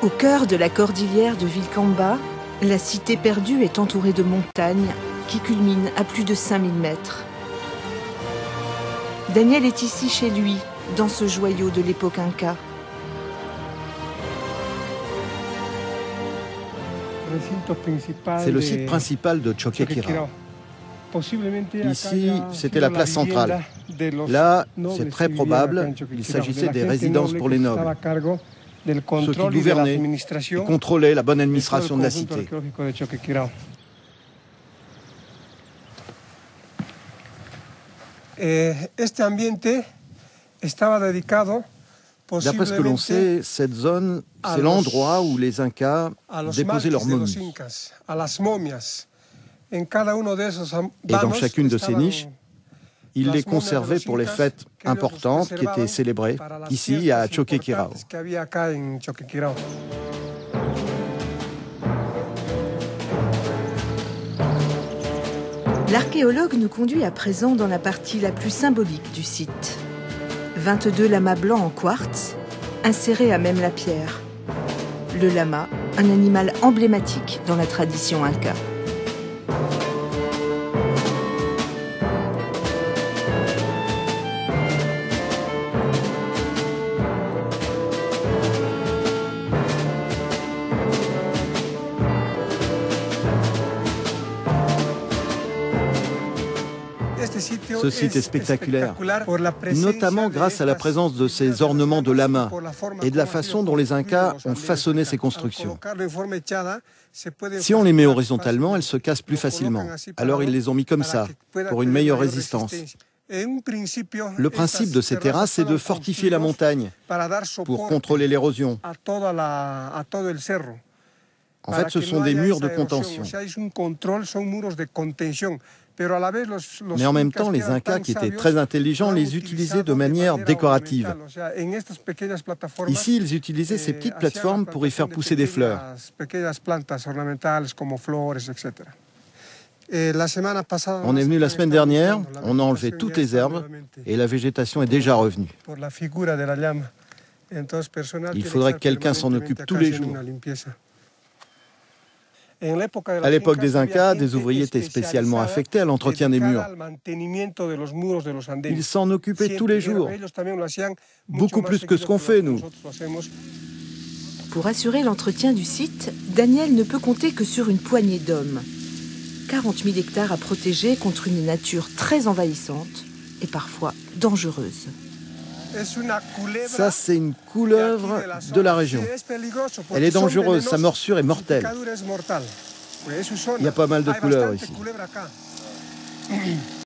Au cœur de la cordillère de Vilcabamba, la cité perdue est entourée de montagnes qui culminent à plus de 5000 mètres. Daniel est ici chez lui, dans ce joyau de l'époque inca. C'est le site principal de Choquequirao. Ici, c'était la place centrale. Là, c'est très probable, il s'agissait des résidences pour les nobles, ceux qui gouvernaient et contrôlaient la bonne administration de la cité. D'après ce que l'on sait, cette zone, c'est l'endroit où les Incas déposaient leurs momies. Et dans chacune de ces niches, ils les conservaient pour les fêtes importantes qui étaient célébrées ici à Choquequirao. L'archéologue nous conduit à présent dans la partie la plus symbolique du site. 22 lamas blancs en quartz, insérés à même la pierre. Le lama, un animal emblématique dans la tradition inca. Ce site est spectaculaire, notamment grâce à la présence de ces ornements de lama et de la façon dont les Incas ont façonné ces constructions. Si on les met horizontalement, elles se cassent plus facilement. Alors ils les ont mis comme ça, pour une meilleure résistance. Le principe de ces terrasses est de fortifier la montagne pour contrôler l'érosion. En fait, ce sont des murs de contention. Mais en même temps, les Incas, qui étaient très intelligents, les utilisaient de manière décorative. Ici, ils utilisaient ces petites plateformes pour y faire pousser des fleurs. On est venu la semaine dernière, on a enlevé toutes les herbes et la végétation est déjà revenue. Il faudrait que quelqu'un s'en occupe tous les jours. À l'époque des Incas, des ouvriers étaient spécialement affectés à l'entretien des murs. Ils s'en occupaient tous les jours, beaucoup plus que ce qu'on fait, nous. Pour assurer l'entretien du site, Daniel ne peut compter que sur une poignée d'hommes. 40 000 hectares à protéger contre une nature très envahissante et parfois dangereuse. Ça, c'est une couleuvre de la région. Elle est dangereuse, sa morsure est mortelle. Il y a pas mal de couleuvres ici.